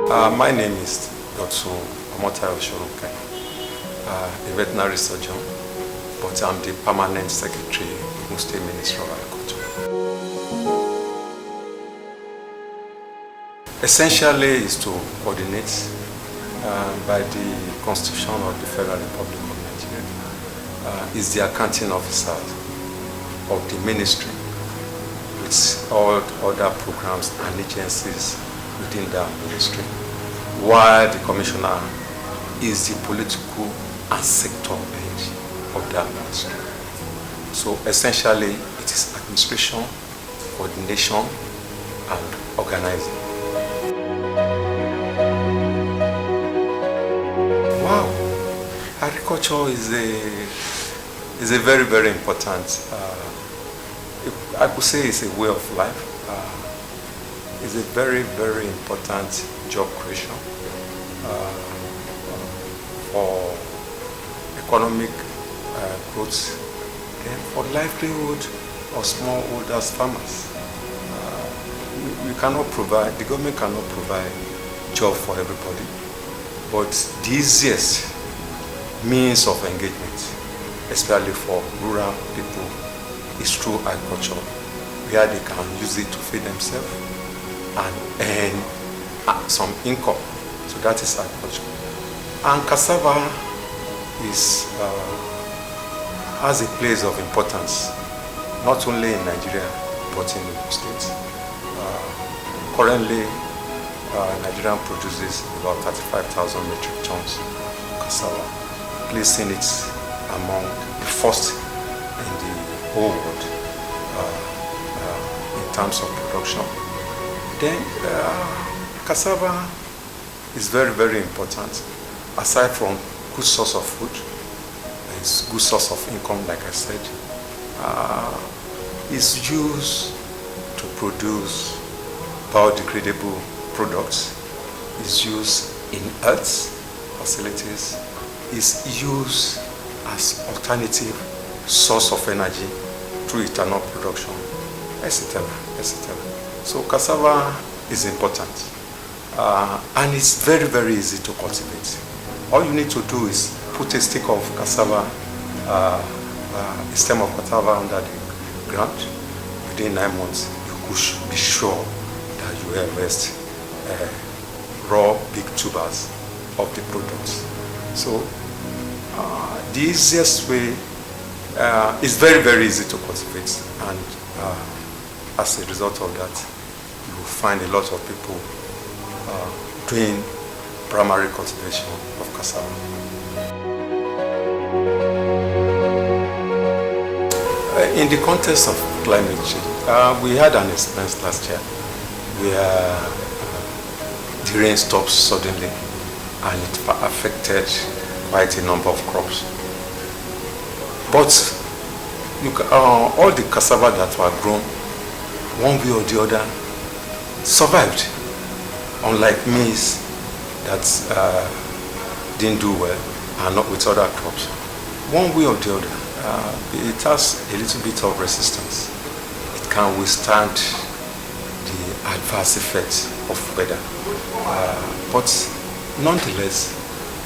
My name is Dr. Omotayo Shoroke, a veterinary surgeon, but I'm the permanent secretary of the State Ministry of Agriculture. Essentially is to coordinate by the Constitution of the Federal Republic of Nigeria, is the accounting officer of the ministry with all other programs and agencies within that ministry, while the commissioner is the political and sector head of that ministry. So essentially it is administration, coordination and organizing. Wow, agriculture is a very, very important, I could say it's a way of life. It's a very, very important job creation for economic growth and for livelihood of smallholders farmers. We cannot provide, the government cannot provide job for everybody, but the easiest means of engagement, especially for rural people, is through agriculture, where they can use it to feed themselves and earn some income. So that is agriculture. And cassava has a place of importance, not only in Nigeria, but in the States. Currently, Nigeria produces about 35,000 metric tons of cassava, placing it among the first in the whole world in terms of production. Then cassava is very, very important. Aside from good source of food, it's good source of income, like I said. It's used to produce biodegradable products. It's used in earth facilities. It's used as alternative source of energy through ethanol production, etc., etc. So cassava is important, and it's very, very easy to cultivate. All you need to do is put a stick of cassava, a stem of cassava under the ground. Within 9 months, you could be sure that you harvest raw big tubers of the products. So the easiest way is very, very easy to cultivate, and as a result of that, you will find a lot of people doing primary cultivation of cassava. In the context of climate change, we had an experience last year where the rain stopped suddenly and it affected quite a number of crops. But all the cassava that were grown, one way or the other, survived. Unlike maize that didn't do well, and not with other crops. One way or the other, it has a little bit of resistance. It can withstand the adverse effects of weather. But nonetheless,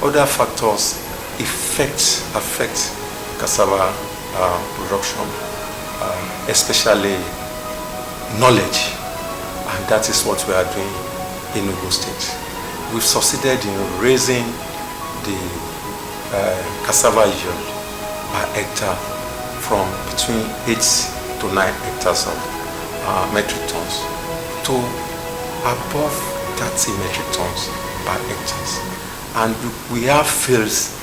other factors affect cassava production, especially knowledge, and that is what we are doing in Ogun State. We've succeeded in raising the cassava yield per hectare from between 8 to 9 hectares of metric tons to above 30 metric tons per hectare. And we have fields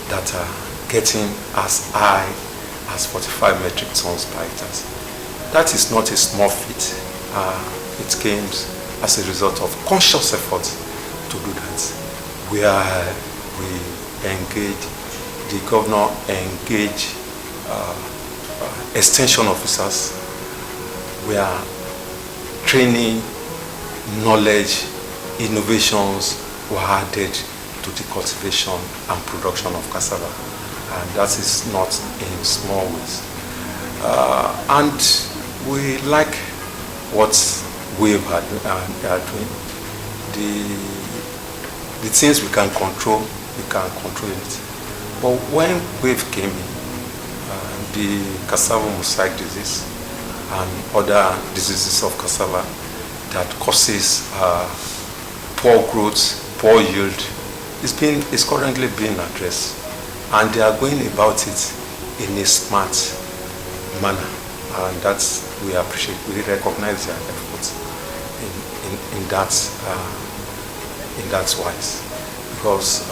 that are getting as high as 45 metric tons per hectare. That is not a small feat. It came as a result of conscious effort to do that. We engage, the governor engaged extension officers. We are training, knowledge, innovations were added to the cultivation and production of cassava, and that is not in small ways. And we like what we are doing. the things we can control it. But when wave came in, the cassava mosaic disease and other diseases of cassava that causes poor growth, poor yield, is currently being addressed, and they are going about it in a smart manner, and that's we appreciate. We recognize their efforts in that wise, because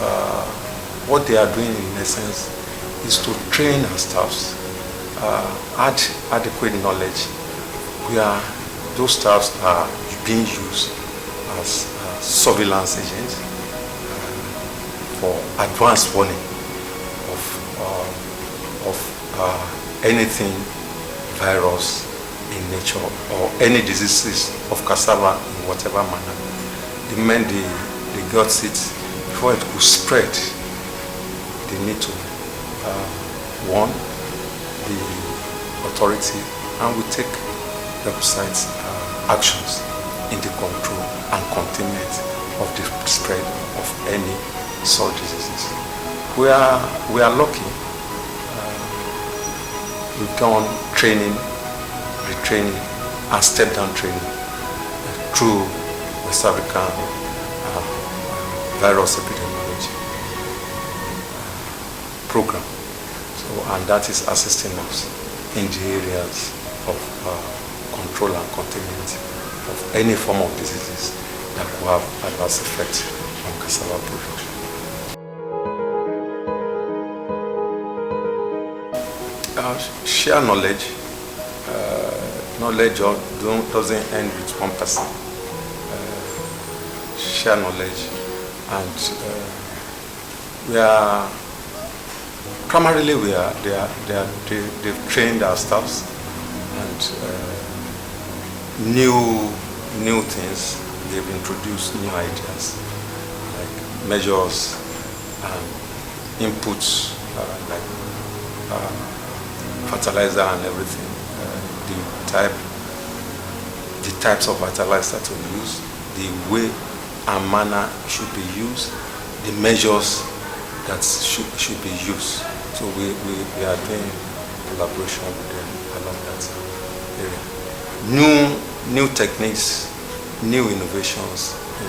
what they are doing in essence is to train our staffs, add adequate knowledge where those staffs are being used as surveillance agents for advanced warning of anything virus in nature or any diseases of cassava in whatever manner. The men they got it before it could spread. They need to warn the authority, and we take requisite actions in the control and containment of the spread of any such diseases. We are lucky. We've gone training, retraining, and step-down training through West African virus epidemiology program. So, and that is assisting us in the areas of control and containment of any form of diseases that will have adverse effects on cassava production. Share knowledge. Knowledge doesn't end with one person. Share knowledge, and they've trained our staffs, and new things. They've introduced new ideas like measures and inputs like fertilizer and everything, the types of fertilizer to use, the way and manner should be used, the measures that should be used. So we are doing collaboration with them along that area. New techniques, new innovations in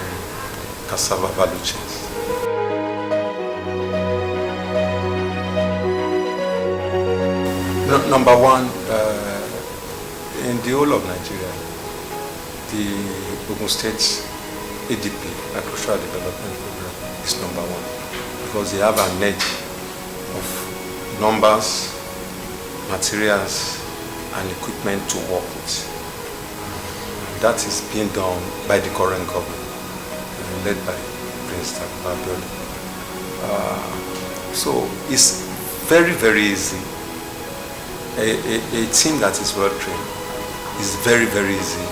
cassava value chains. Number one, in the whole of Nigeria, the Ogun State ADP, Agricultural Development Program, is number one, because they have an edge of numbers, materials, and equipment to work with. That is being done by the current government, led by Prince Abiodun. So it's very, very easy. A team that is well trained is very, very easy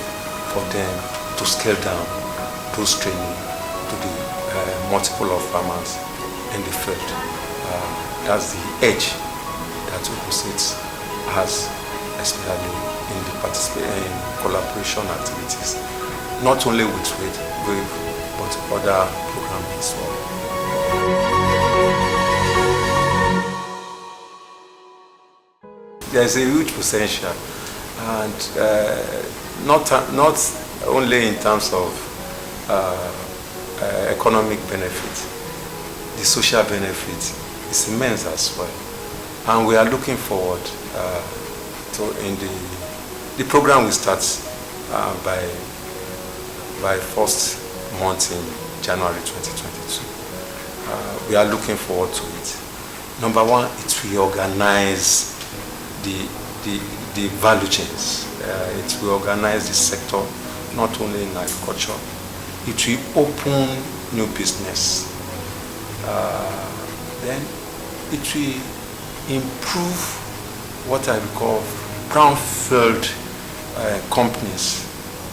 for them to scale down post-training to the multiple of farmers in the field. That's the edge that Ogun State has, especially in the collaboration activities, not only with WAVE, but other programs as well. There is a huge potential, and not only in terms of economic benefit, the social benefit is immense as well. And we are looking forward to in the program will start by first month in January 2022. We are looking forward to it. Number one, it will organize the value chains. It will organize the sector, not only in agriculture. It will open new business. Then it will improve what I call brownfield companies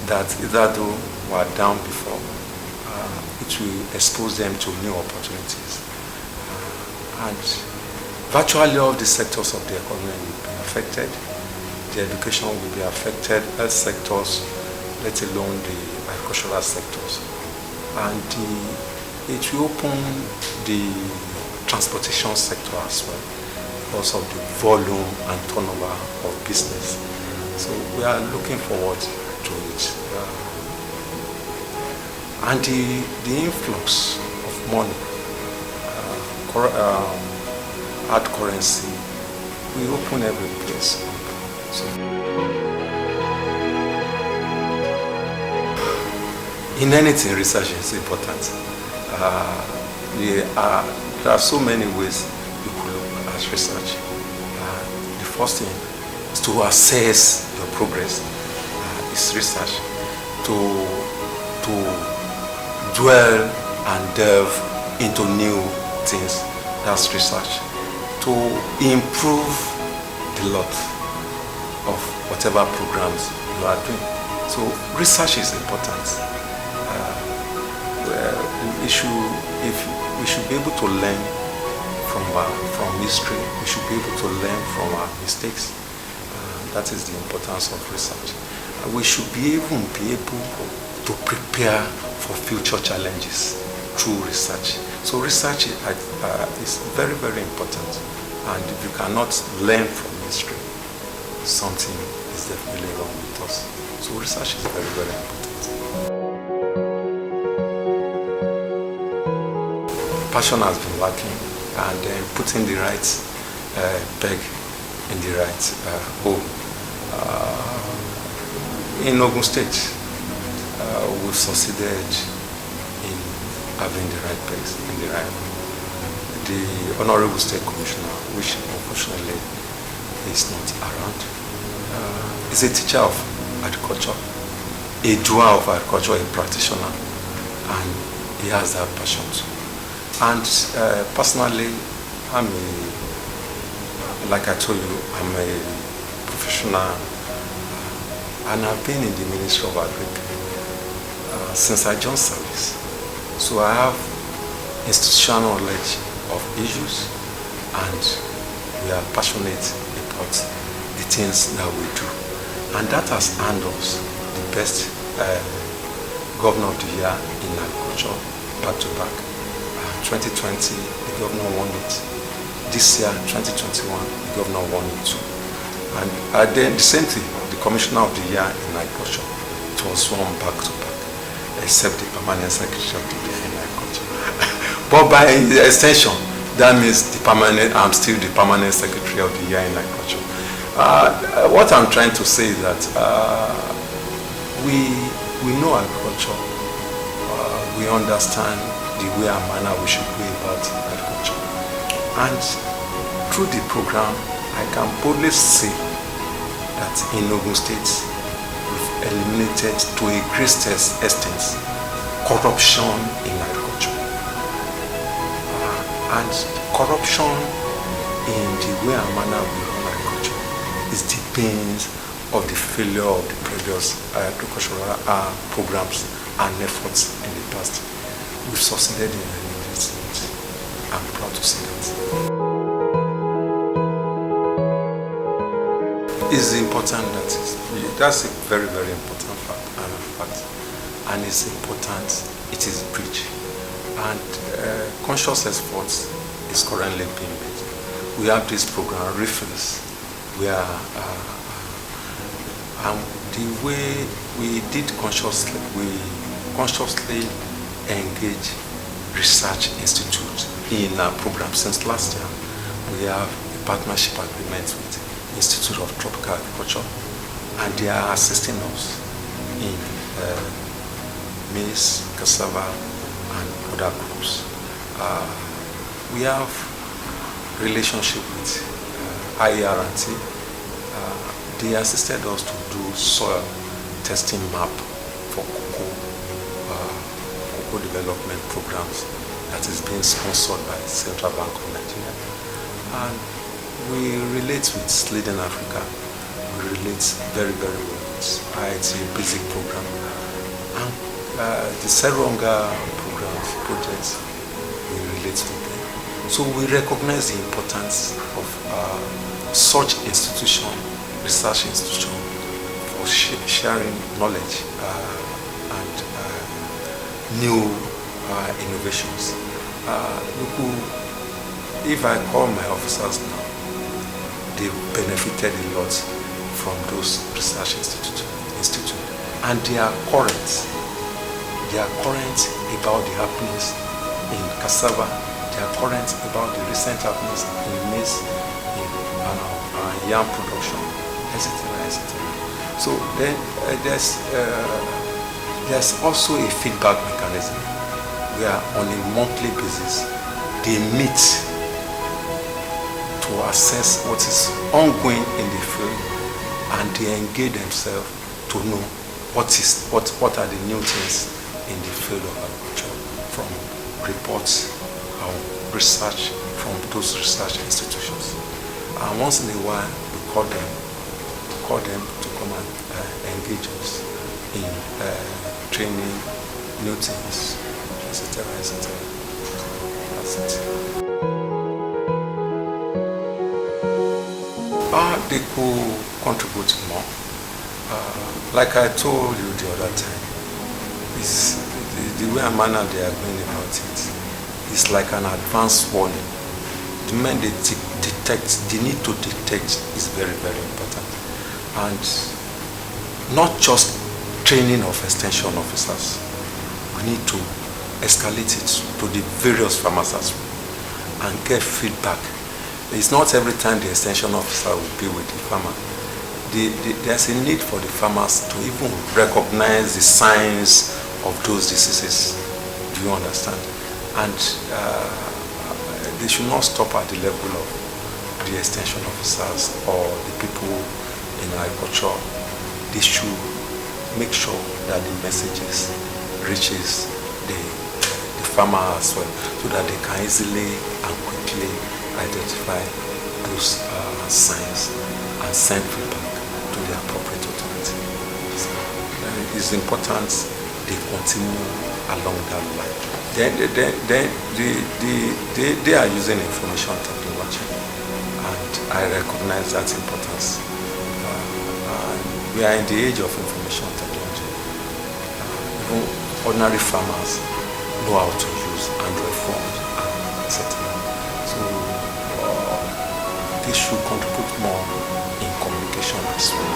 that either were down before. It will expose them to new opportunities. And virtually all the sectors of the economy will be affected. The education will be affected, health sectors, let alone the agricultural sectors. and it will open the transportation sector as well because of the volume and turnover of business. So we are looking forward to it. And the influx of money, hard currency, we open every place up. So, in anything, research is important. There are so many ways you could look at research. The first thing is to assess your progress. Is research. To dwell and delve into new things. That's research. To improve the lot of whatever programs you are doing. So research is important. We should be able to learn from history. We should be able to learn from our mistakes. That is the importance of research. We should even be able to prepare for future challenges through research. So research is very, very important. And if you cannot learn from history, something is definitely wrong with us. So research is very, very important. Passion has been lacking, and putting the right peg in the right hole. In Ogun State, we've succeeded in having the right pegs in the right hole. The Honorable State Commissioner, which unfortunately is not around, is a teacher of agriculture, a doer of agriculture, a practitioner, and he has that passion too. And personally, like I told you, I'm a professional, and I've been in the Ministry of Agriculture since I joined service. So I have institutional knowledge of issues, and we are passionate about the things that we do. And that has earned us the best Governor of the Year in agriculture, back to back. 2020, the governor won it. This year, 2021, the governor won it too. And then the same thing, the Commissioner of the Year in agriculture, it was won back to back, except the Permanent Secretary of the Year in agriculture. But by extension, that means I'm still the Permanent Secretary of the Year in agriculture. What I'm trying to say is that we know agriculture, we understand the way and manner we should go about agriculture. And through the program, I can boldly say that in Ogun State, we've eliminated to a great extent corruption in agriculture. And corruption in the way and manner we run agriculture is the pains of the failure of the previous agricultural programs and efforts in the past. We've succeeded in eliminating it. I'm proud to say that. It's important that's a very, very important fact. And it's important, it is preached. And conscious efforts is currently being made. We have this program, Refills, where the way we did consciously, we consciously engage research institute in our program. Since last year, we have a partnership agreement with Institute of Tropical Agriculture, and they are assisting us in maize, cassava, and other crops. We have relationship with IERT. They assisted us to do soil testing map for cocoa development programs that is being sponsored by the Central Bank of Nigeria. And we relate with Leading Africa. We relate very, very well with IIT basic program. And the Seronga programs, projects, we relate with them. So we recognize the importance of such institution, research institution, for sharing knowledge and new innovations. If I call my officers now, they benefited a lot from those research institute, and they are current. They are current about the happenings in cassava. They are current about the recent happenings in maize, in yam production, etc., etc. So then there's also a feedback mechanism where on a monthly basis they meet to assess what is ongoing in the field, and they engage themselves to know what are the new things in the field of agriculture from reports or research from those research institutions. And once in a while we call them to come and engage us in training, new things, etc., etc. That's it. They could contribute more. Like I told you the other time, is the way and manner they are going about it is like an advanced warning. The men they detect, the need to detect is very, very important. And not just training of extension officers. We need to escalate it to the various farmers as well and get feedback. It's not every time the extension officer will be with the farmer. There's a need for the farmers to even recognize the signs of those diseases. Do you understand? And they should not stop at the level of the extension officers or the people in agriculture. They should make sure that the messages reaches the farmer as well, so that they can easily and quickly identify those signs and send feedback to the appropriate authority. So, it's important they continue along that line. They are using information technology, and I recognize that importance. We are in the age of information technology. Even ordinary farmers know how to use Android phones, etc. So they should contribute more in communication as well.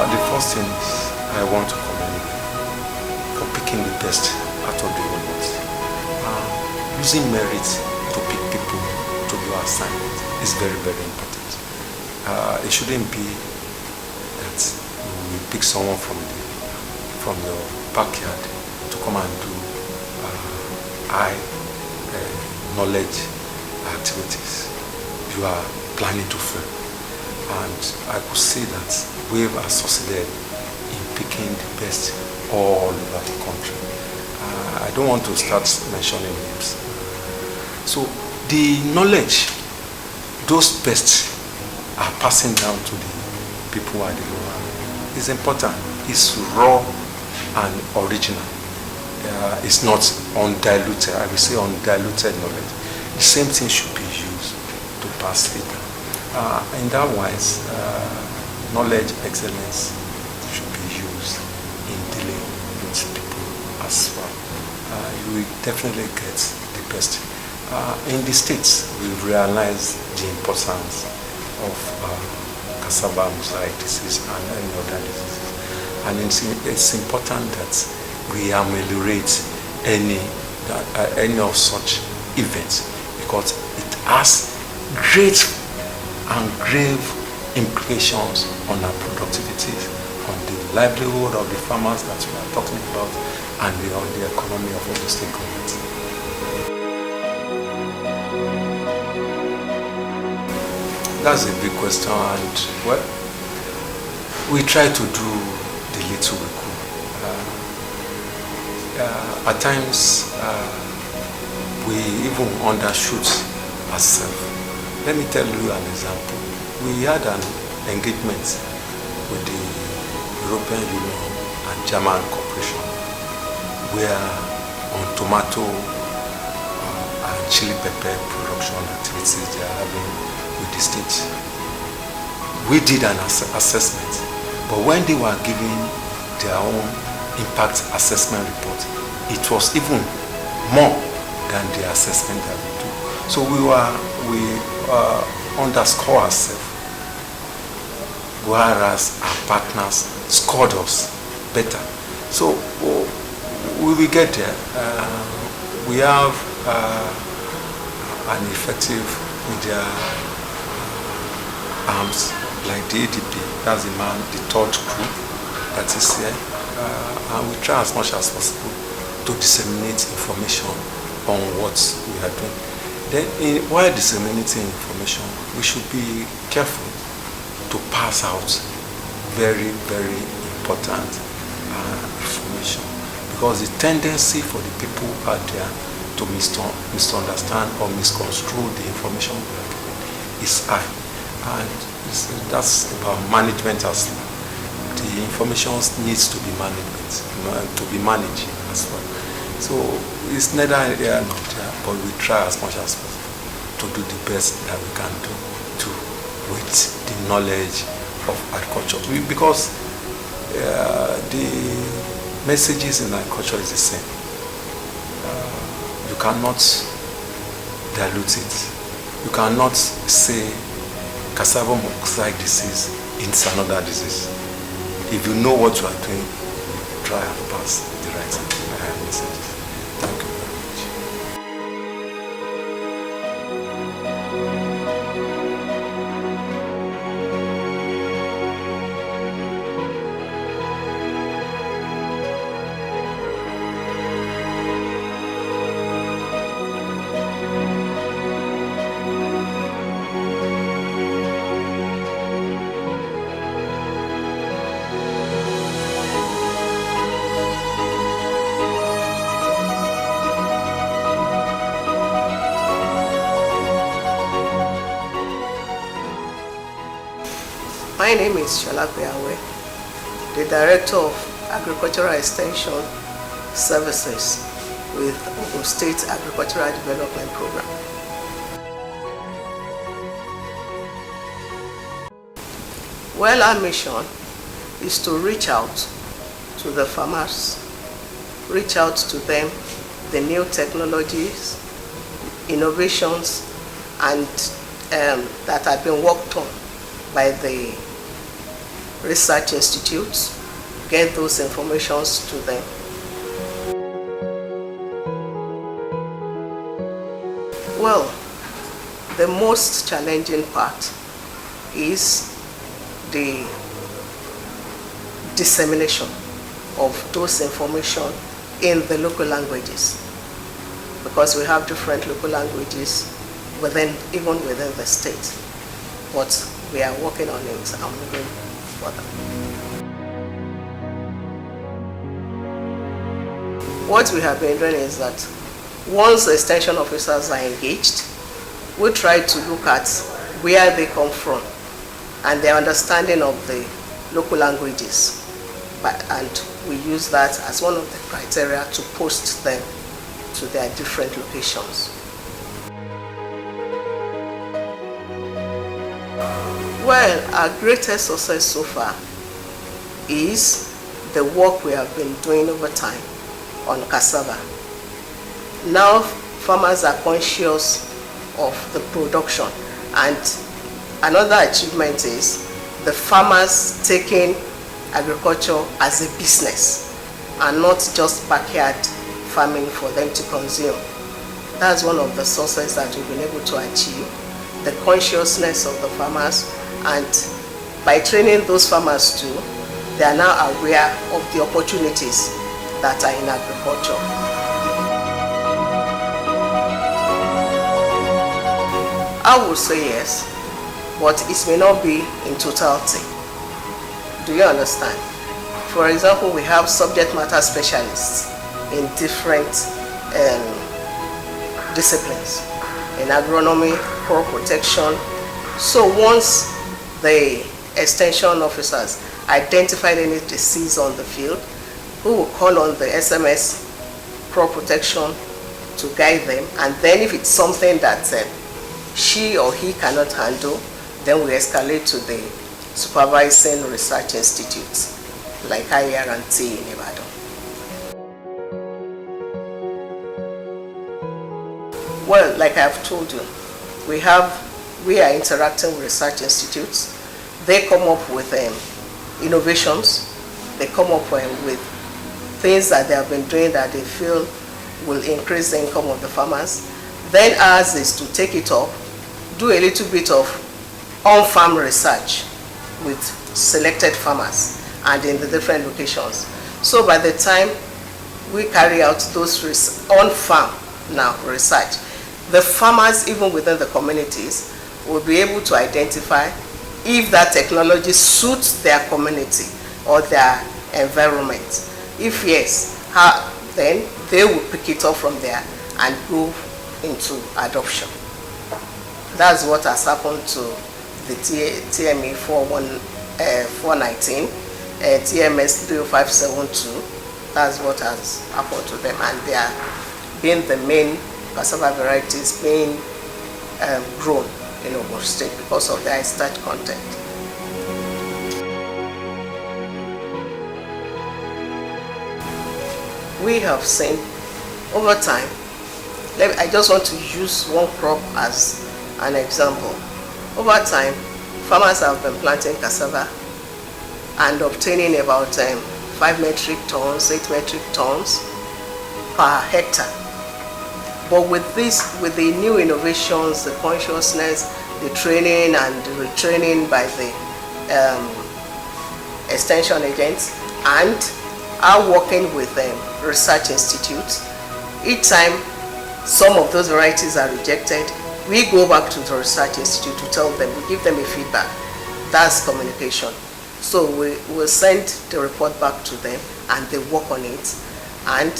The first thing is I want to commend you for picking the best out of the robots. Using merit to pick people to do assignment is very, very important. It shouldn't be that you pick someone from your backyard to come and do high knowledge activities. You are planning to fail, and I could see that we have succeeded in picking the best all over the country. I don't want to start mentioning names. So the knowledge those best are passing down to the people at the lower is important. It's raw and original. It's not undiluted. I will say undiluted knowledge. The same thing should be used to pass it down. In that wise, knowledge excellence should be used in dealing with people as well. You will definitely get the best. In the States, we've realized the importance of cassava mosaic disease and any other diseases. And it's important that we ameliorate any of such events, because it has great and grave implications on our productivity, on the livelihood of the farmers that we are talking about, and on the economy of all the stakeholders. That's a big question, and well, we try to do the little we could. At times, we even undershoot ourselves. Let me tell you an example. We had an engagement with the European Union and German Corporation, where on tomato and chili pepper production activities they are having with the state. We did an assessment But when they were giving their own impact assessment report, it was even more than the assessment that we do. So we underscore ourselves, whereas our partners scored us better. So we will get there. We have an effective media arms like the ADP, that's the third group that is here. And we try as much as possible to disseminate information on what we are doing. Then while disseminating information, we should be careful to pass out very, very important information, because the tendency for the people out there to misunderstand or misconstrue the information we are giving is high. And that's about management as well. The information needs to be managed as well. So it's neither here nor there, but we try as much as possible to do the best that we can do with the knowledge of agriculture. Because the messages in agriculture is the same. You cannot dilute it. You cannot say cassava mosaic disease is another disease. If you know what you are doing, you try and pass the right messages. Thank you very much. My name is Shalakwe, the Director of Agricultural Extension Services with Ogun State Agricultural Development Program. Well, our mission is to reach out to the farmers, reach out to them the new technologies, innovations, and that have been worked on by the research institutes, get those informations to them. Well, the most challenging part is the dissemination of those information in the local languages, because we have different local languages even within the state. But we are working on it and moving further. What we have been doing is that once the extension officers are engaged, we try to look at where they come from and their understanding of the local languages. And we use that as one of the criteria to post them to their different locations. Well, our greatest success so far is the work we have been doing over time on cassava. Now farmers are conscious of the production, and another achievement is the farmers taking agriculture as a business and not just backyard farming for them to consume. That's one of the sources that we've been able to achieve, the consciousness of the farmers, and by training those farmers too, they are now aware of the opportunities that are in agriculture. I would say yes, but it may not be in totality. Do you understand? For example, we have subject matter specialists in different disciplines, in agronomy, crop protection. So once the extension officers identified any disease on the field, we will call on the SMS crop protection to guide them, and then if it's something that she or he cannot handle, then we escalate to the supervising research institutes like IR&T in Ibadan. Well, like I have told you, we are interacting with research institutes. They come up with innovations. They come up with things that they have been doing that they feel will increase the income of the farmers. Then ours is to take it up, do a little bit of on-farm research with selected farmers and in the different locations. So by the time we carry out those on-farm now research, the farmers, even within the communities, will be able to identify if that technology suits their community or their environment. If yes, then they will pick it up from there and go into adoption. That's what has happened to the TME 419, TMS 30572. That's what has happened to them, and they are being the main cassava varieties being grown in Ogun State because of their starch content. We have seen over time, I just want to use one crop as an example. Over time, farmers have been planting cassava and obtaining about 5 metric tons, 8 metric tons per hectare. But with the new innovations, the consciousness, the training and the retraining by the extension agents, and are working with research institutes, each time some of those varieties are rejected, we go back to the research institute to tell them, we give them a feedback. That's communication. So we will send the report back to them and they work on it, and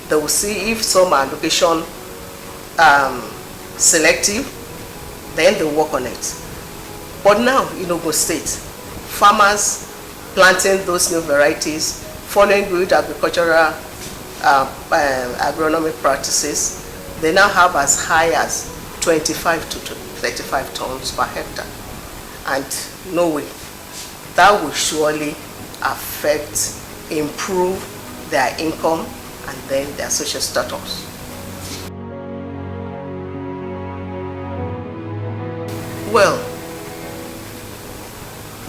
they will see if some are location selective, then they work on it. But now in Ogun State, farmers planting those new varieties, following good agricultural agronomic practices, they now have as high as 25 to 35 tons per hectare. And no way, that will surely affect, improve their income and then their social status. Well,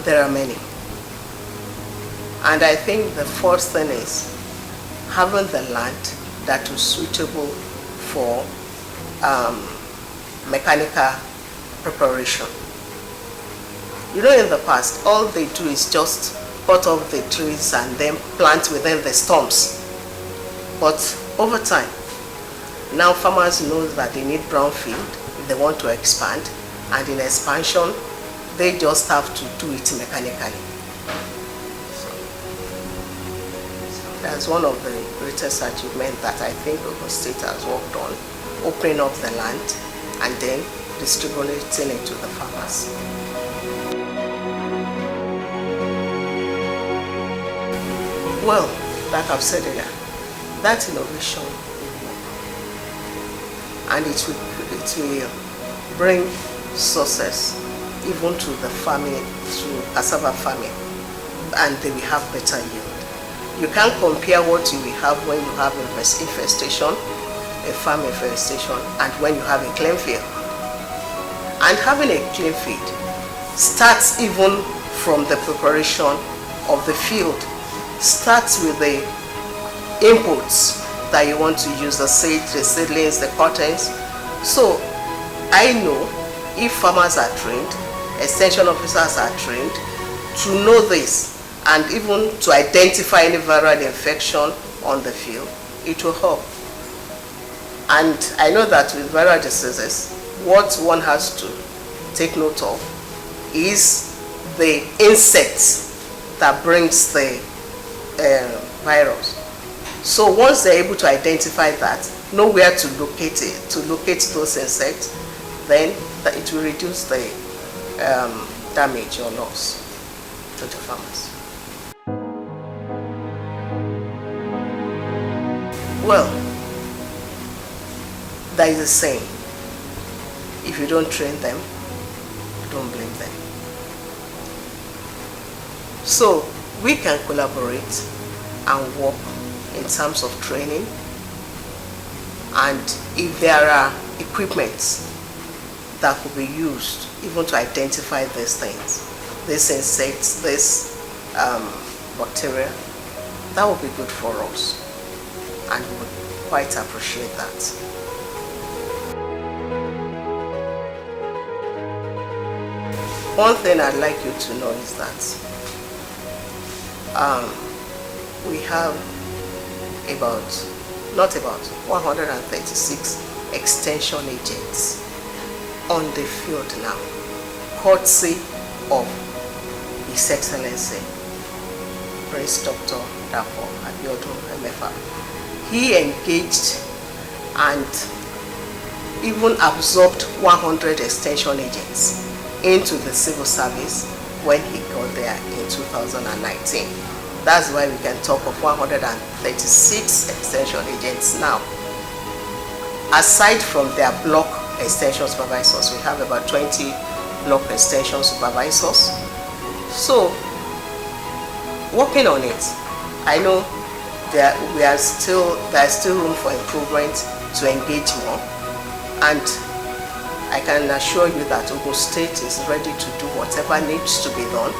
there are many. And I think the first thing is having the land that is suitable for mechanical preparation. You know, in the past, all they do is just cut off the trees and then plant within the stumps. But over time, now farmers know that they need brownfield if they want to expand, and in expansion, they just have to do it mechanically. So that's one of the greatest achievements that I think Ogun State has worked on, opening up the land and then distributing it to the farmers. Well, like I've said earlier, that innovation will work, and it will bring success even to the farming, to cassava farming, and they will have better yield. You can't compare what you will have when you have infestation, a farm infestation, and when you have a clean field. And having a clean field starts even from the preparation of the field, starts with the inputs that you want to use, the seeds, the seedlings, the cuttings. So I know if farmers are trained, extension officers are trained to know this, and even to identify any viral infection on the field, it will help. And I know that with viral diseases, what one has to take note of is the insects that brings the virus. So once they're able to identify that, know where to locate it, to locate those insects, then it will reduce the damage or loss to the farmers. Well, there is a saying, if you don't train them, don't blame them. So we can collaborate and work in terms of training, and if there are equipments that could be used even to identify these things, these insects, this bacteria, that would be good for us, and we would quite appreciate that. One thing I'd like you to know is that we have 136 extension agents on the field now, courtesy of His Excellency Prince Dr. Dapo Abiodun MFR. He engaged and even absorbed 100 extension agents into the civil service when he got there in 2019. That's why we can talk of 136 extension agents now. Aside from their block extension supervisors, we have about 20 block extension supervisors. So, working on it, I know there's still room for improvement to engage more, and I can assure you that Ogun State is ready to do whatever needs to be done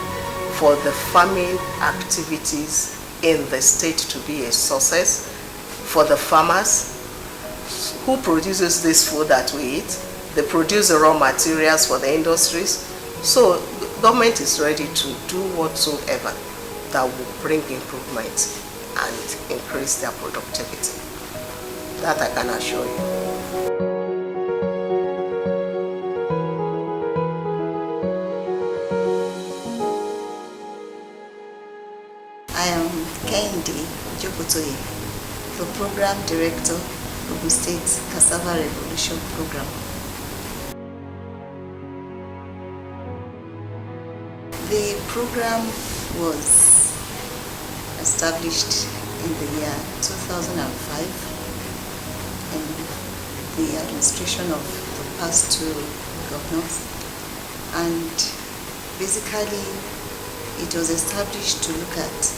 for the farming activities in the state to be a success, for the farmers who produces this food that we eat. They produce the raw materials for the industries. So the government is ready to do whatsoever that will bring improvement and increase their productivity. That I can assure you. I am Kendi Jokotoye, the Program Director of the State's Cassava Revolution Program. The program was established in the year 2005 in the administration of the past two governors, and basically it was established to look at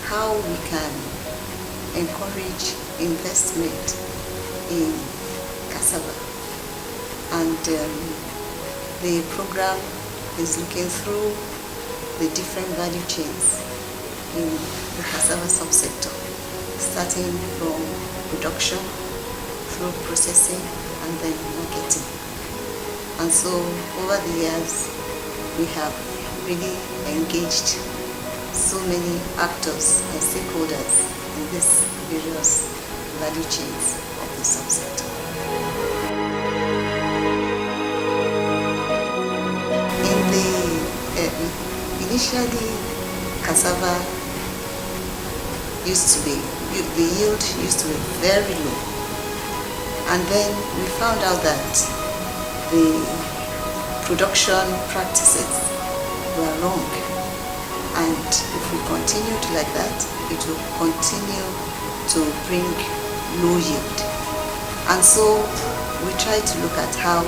how we can encourage investment in cassava. And the program is looking through the different value chains in the cassava subsector, starting from production, through processing, and then marketing. And so over the years, we have really engaged so many actors and stakeholders in these various value chains of the subsector. Initially, cassava the yield used to be very low, and then we found out that the production practices were wrong, and if we continued like that, it will continue to bring low yield. And so we try to look at how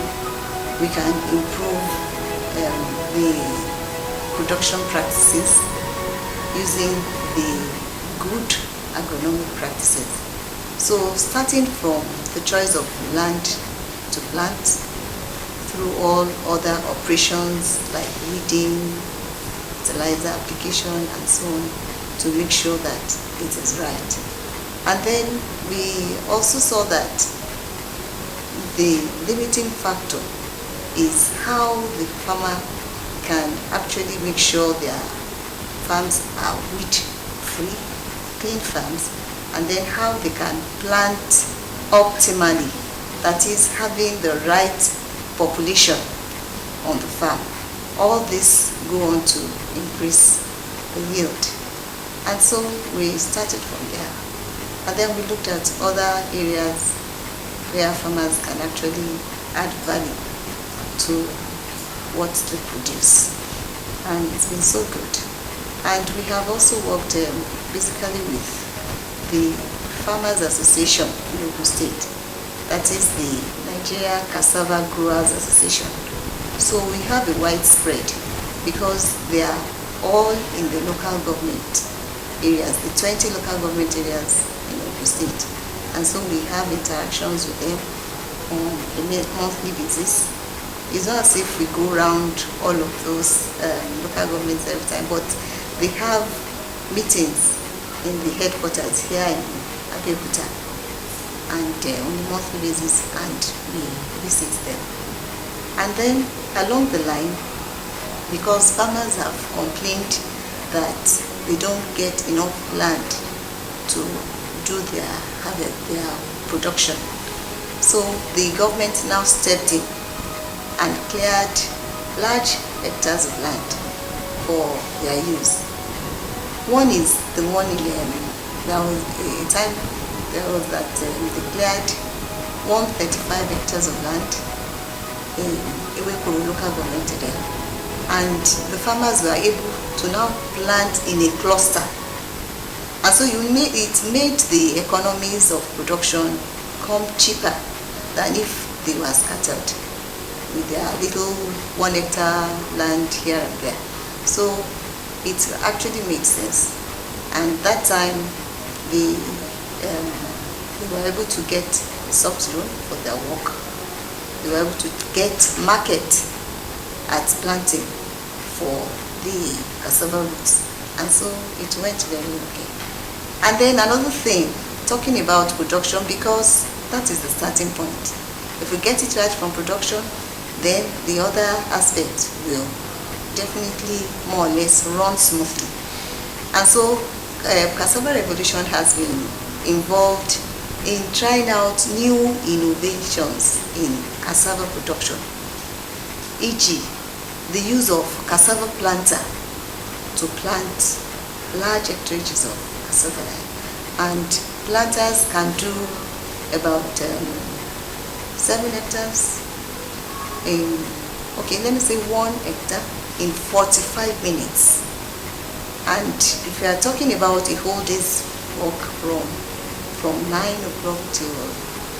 we can improve the production practices using the good agronomic practices. So starting from the choice of land to plant, through all other operations like weeding, fertilizer application, and so on, to make sure that it is right. And then we also saw that the limiting factor is how the farmer can actually make sure their farms are weed-free, clean farms, and then how they can plant optimally, that is, having the right population on the farm. All this go on to increase the yield. And so we started from there. And then we looked at other areas where farmers can actually add value to what they produce. And it's been so good. And we have also worked basically with the Farmers Association in Ogun State. That is the Nigeria Cassava Growers Association. So we have a widespread because they are all in the local government areas, the 20 local government areas in Ogun State. And so we have interactions with them on a monthly basis. It's not as if we go around all of those local governments every time, but they have meetings in the headquarters here in Abeokuta and on a monthly basis, and we visit them. And then along the line, because farmers have complained that they don't get enough land to do their production, so the government now stepped in and cleared large hectares of land for their use. One is the one in there was a time there was that they cleared 135 hectares of land in Iwekuru local government area, and the farmers were able to now plant in a cluster, and so it made the economies of production come cheaper than if they were scattered with their little 1 hectare land here and there. So it actually made sense, and that time they were able to get subsidy for their work. They were able to get market at planting for the cassava roots, and so it went very okay. And then another thing, talking about production, because that is the starting point. If we get it right from production, then the other aspect will definitely more or less run smoothly. And so Cassava Revolution has been involved in trying out new innovations in cassava production, e.g. the use of cassava planter to plant large hectares of cassava, and planters can do about 7 hectares in, okay, let me say 1 hectare in 45 minutes. And if you are talking about a whole day's work from 9 o'clock till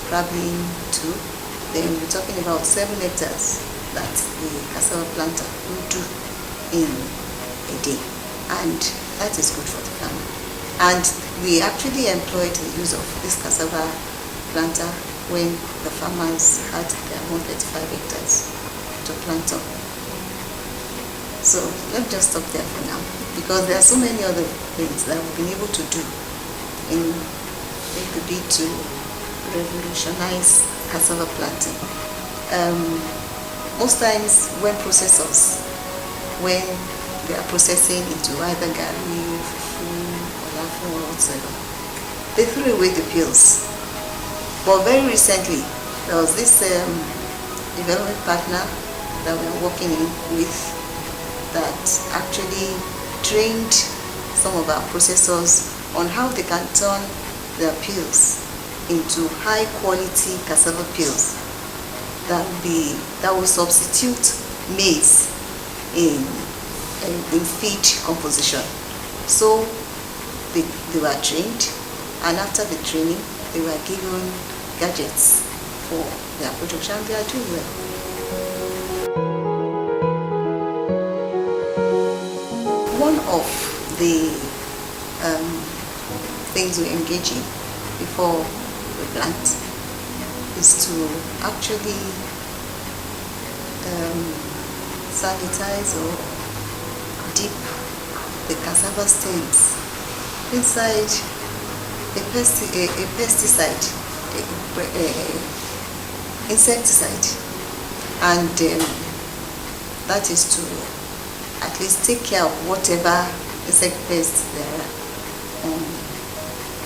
probably 2, then we're talking about 7 hectares that the cassava planter will do in a day, and that is good for the farmer. And we actually employed the use of this cassava planter when the farmers had their 135 hectares to plant on. So let's just stop there for now, because there are so many other things that we've been able to do in the bid to revolutionize cassava planting. Most times when processors, when they are processing into either gari, fufu, olafo, or whatever, they threw away the peels. But very recently, there was this development partner that we are working with that actually trained some of our processors on how they can turn their peels into high quality cassava peels that will substitute maize in feed composition. So they were trained, and after the training they were given gadgets for their production. They are doing well. One of the things we engage in before we plant is to actually sanitize or dip the cassava stems inside a pesticide, insecticide, and that is to at least take care of whatever insect pests there are on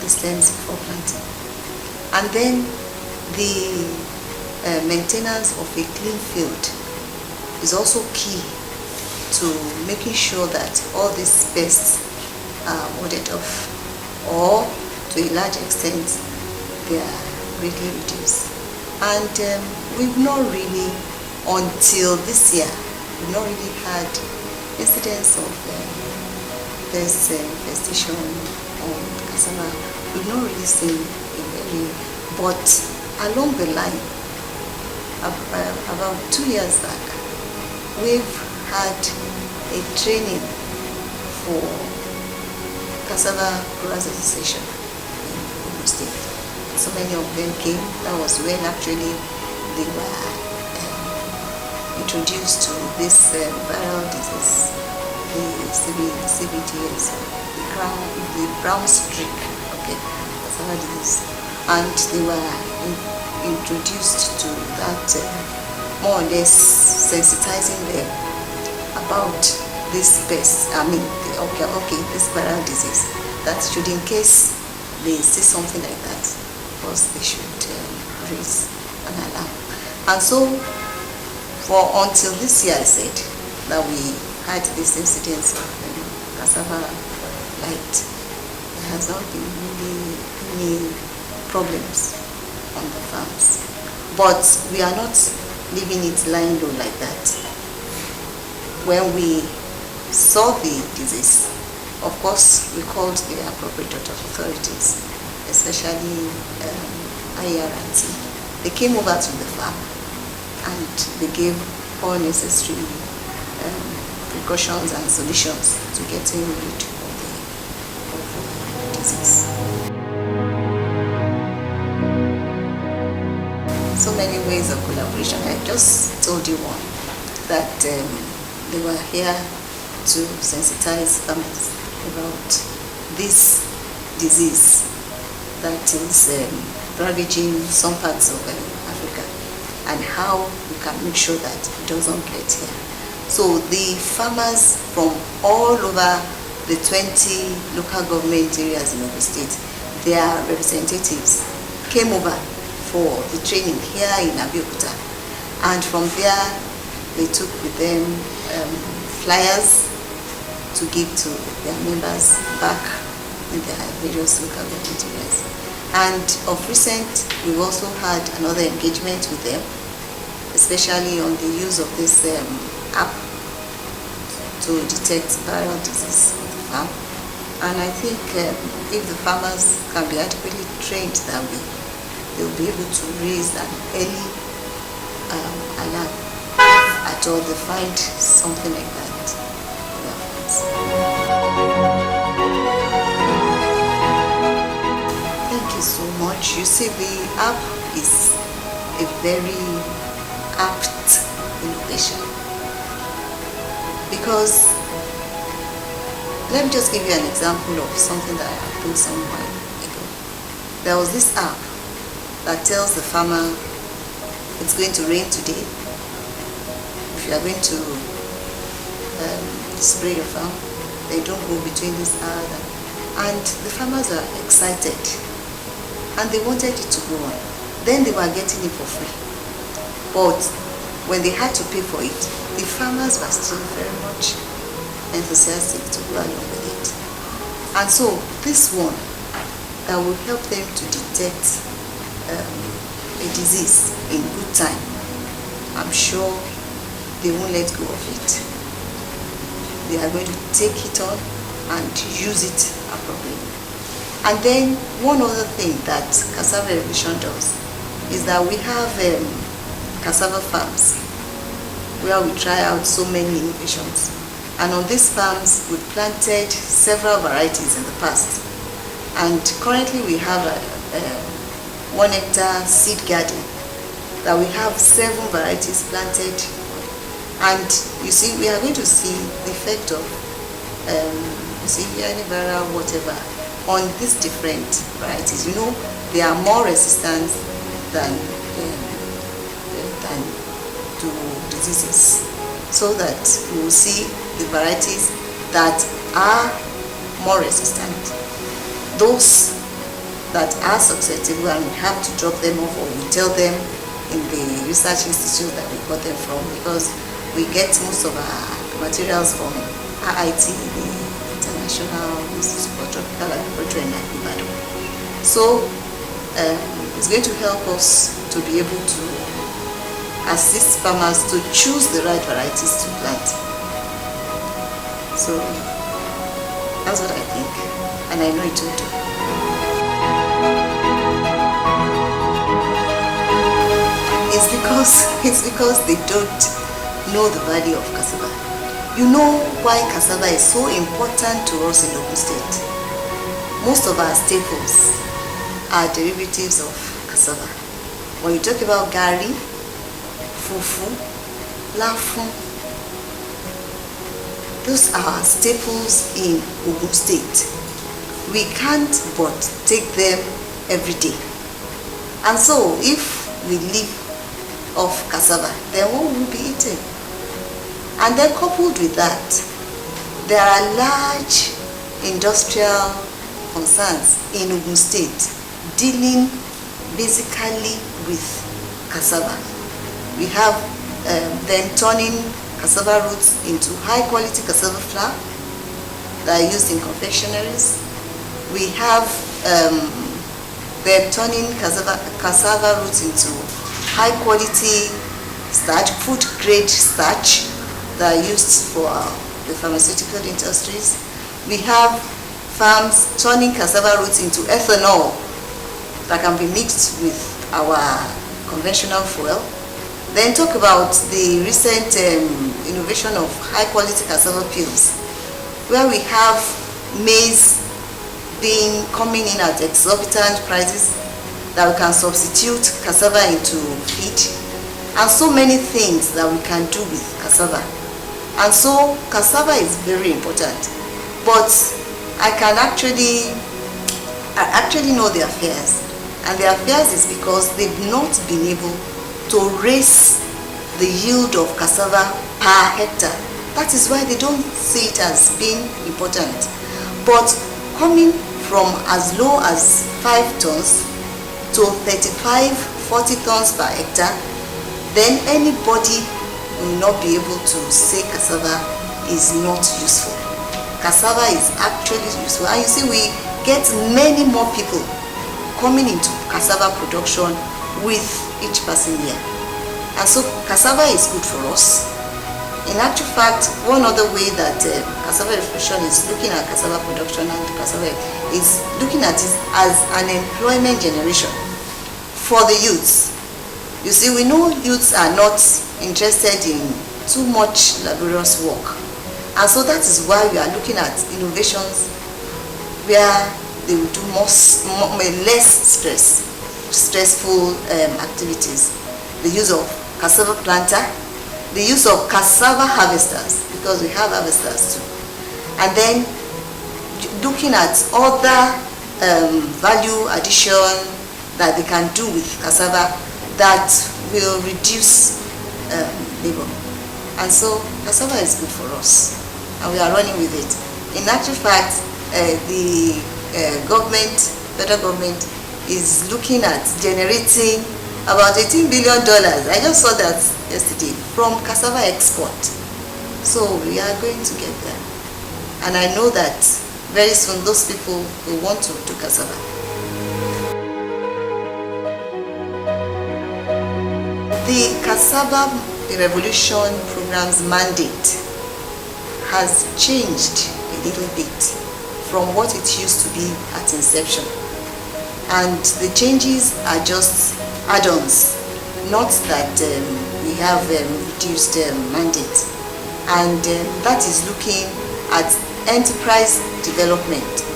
the stems before planting. And then the maintenance of a clean field is also key to making sure that all these pests are warded off, or to a large extent they are greatly reduced. And we've not really, until this year, we've not really had incidents of pest infestation on cassava. We've not really seen a very, but along the line, about 2 years back, we've had a training for Cassava Growers Association in Ogun State. So many of them came. That was when actually they were introduced to this viral disease, the CBDS, the brown streak, okay, cassava disease, and they were introduced to that, more or less sensitizing them about this pest. I mean, this viral disease. That should, in case they see something like that, of course they should raise an alarm. And so, for until this year, I said that we had this incidence of cassava blight. There has not been really any problems on the farms, but we are not leaving it lying low like that. When we saw the disease, of course, we called the appropriate authorities, especially IRT. They came over to the farm and they gave all necessary precautions and solutions to getting rid of the disease. So many ways of collaboration. I just told you one, that they were here to sensitize farmers about this disease that is ravaging some parts of Africa, and how we can make sure that it doesn't get here. So the farmers from all over the 20 local government areas in Ogun State, their representatives came over for the training here in Abeokuta, and from there they took with them flyers to give to their members back in their various local government areas. And of recent, we've also had another engagement with them, especially on the use of this app to detect viral disease on the farm. And I think if the farmers can be adequately trained that way, they'll be able to raise an early alarm at all they find something like that in their farms. Thank you so much. You see, the app is a very apt innovation, because let me just give you an example of something that happened some while ago. There was this app that tells the farmer it's going to rain today. If you are going to spray your farm, they don't go between this hour and the farmers are excited and they wanted it to go on. Then they were getting it for free. But when they had to pay for it, the farmers were still very much enthusiastic to go along with it. And so this one that will help them to detect a disease in good time, I'm sure they won't let go of it. They are going to take it on and use it appropriately. And then one other thing that Cassava Revolution does is that we have cassava farms where we try out so many innovations. And on these farms, we planted several varieties in the past. And currently we have a 1 hectare seed garden that we have 7 varieties planted. And you see, we are going to see the effect of viral whatever on these different varieties. You know, they are more resistant than to diseases, so that we will see the varieties that are more resistant. Those that are susceptible, and we have to drop them off, or we tell them in the research institute that we got them from, because we get most of our materials from IIT, the International Institute for Tropical Agriculture in Ibadan. So it's going to help us to be able to assist farmers to choose the right varieties to plant. So that's what I think, and I know it will do. It's because they don't know the value of cassava. You know why cassava is so important to us in Ogun State? Most of our staples are derivatives of cassava. When you talk about gari, fufu, lafun, those are staples in Ogun State. We can't but take them every day. And so if we live off cassava, then what will we be eating? And then coupled with that, there are large industrial concerns in Ogun State dealing basically with cassava. We have them turning cassava roots into high quality cassava flour that are used in confectionaries. We have them turning cassava roots into high quality starch, food grade starch that are used for the pharmaceutical industries. We have farms turning cassava roots into ethanol that can be mixed with our conventional fuel. Then talk about the recent innovation of high quality cassava pills, where we have maize coming in at exorbitant prices that we can substitute cassava into feed, and so many things that we can do with cassava. And so cassava is very important, but I actually know their fears, and their fears is because they've not been able to raise the yield of cassava per hectare. That is why they don't see it as being important. But coming from as low as 5 tons to 35-40 tons per hectare, then anybody will not be able to say cassava is not useful. Cassava is actually useful, and you see we get many more people coming into cassava production with each passing year. And so cassava is good for us. In actual fact, one other way that cassava revolution is looking at cassava production and cassava is looking at it as an employment generation for the youths. You see, we know youths are not interested in too much laborious work. And so that is why we are looking at innovations where they will do less stressful activities. The use of cassava planter, the use of cassava harvesters, because we have harvesters too. And then looking at other value addition that they can do with cassava that will reduce labor. And so cassava is good for us, and we are running with it. In actual fact, the federal government is looking at generating about $18 billion. I just saw that yesterday from cassava export. So we are going to get there. And I know that very soon those people will want to do cassava. The Cassava Revolution program's mandate has changed a little bit from what it used to be at inception. And the changes are just add-ons, not that we have reduced mandate. And that is looking at enterprise development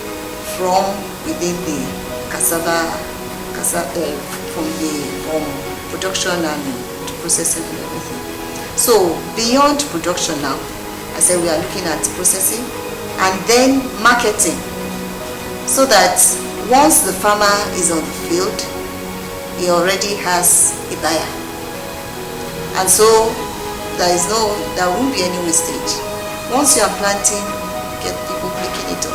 from within the cassava from production and processing and everything. So beyond production now, I said we are looking at processing and then marketing, so that once the farmer is on the field, he already has a buyer. And so there won't be any wastage. Once you are planting, get people picking it up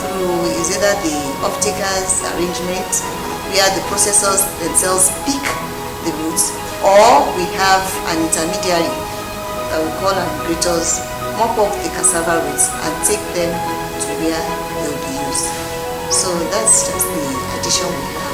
through is either the off-takers arrangement, where the processors themselves pick the roots, or we have an intermediary that we call aggregators mop up the cassava roots and take them to where they will be used. So that's just the addition we have.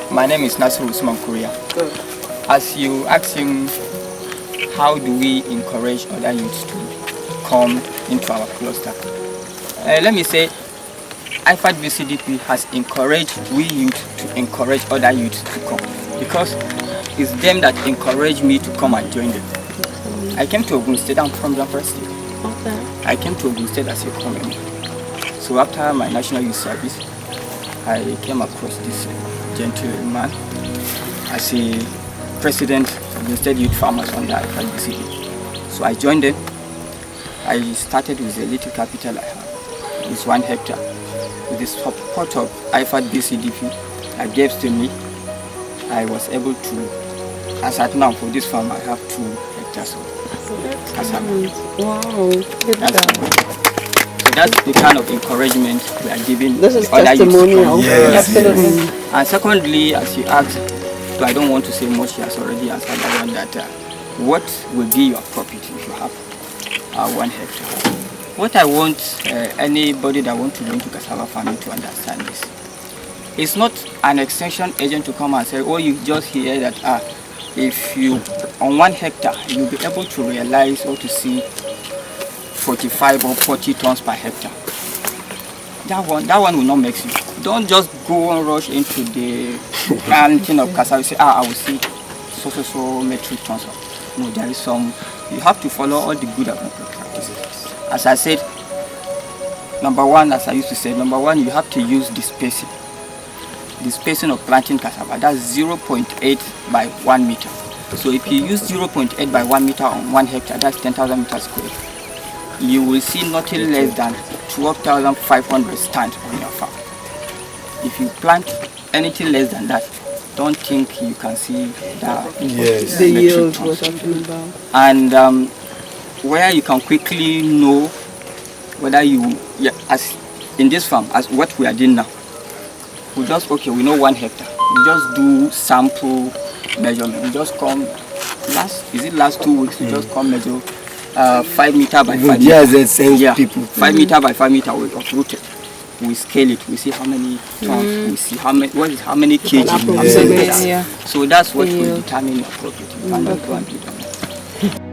My name is Nasir Usman Korea. Good. As you asked him how do we encourage other youths to come into our cluster? Let me say, IFAD BCDP has encouraged we youth to encourage other youths to come, because it's them that encouraged me to come and join them. I came to Ogun State, I'm from Zamfara State. Okay. I came to Ogun State as a commoner. So after my national youth service, I came across this gentleman as a president of the State Youth Farmers under IFAD BCDP. So I joined them. I started with a little capital I have. It's 1 hectare. With the support of IFAD BCDP that gave to me, I was able to, as at now for this farm, I have 2 hectares of cassava. Wow, good job. So that's the kind of encouragement we are giving. This is the other youths. testimonial. Yes. Absolutely. And secondly, as you asked, so I don't want to say much, he has already answered that one, that what will be your profit if you have 1 hectare? What I want anybody that wants to go into cassava farming to understand is, it's not an extension agent to come and say, oh, you just hear that if you, on 1 hectare, you'll be able to realize or to see 45 or 40 tons per hectare. That one will not make sense. Don't just go and rush into the planting of cassava. Say, I will see so metric tons. No, there is some. You have to follow all the good agricultural practices. As I said, number one, as I used to say, number one, you have to use the spacing. The spacing of planting cassava, that's 0.8 by 1 meter. So if you use 0.8 by 1 meter on 1 hectare, that's 10,000 meters square. You will see nothing less than 12,500 stands on your farm. If you plant anything less than that, don't think you can see that. The yield we're talking about. And where you can quickly know whether you, as in this farm, as what we are doing now, we just, okay, we know 1 hectare. We just do sample measurement. We just come, last 2 weeks, we just come measure 5 meter by 5 meter. Yeah, people. 5 meter by 5 meter we uprooted. We scale it, we see how many tons, we see how many kg. Yeah. So that's what will determine your profit. You cannot go and do that.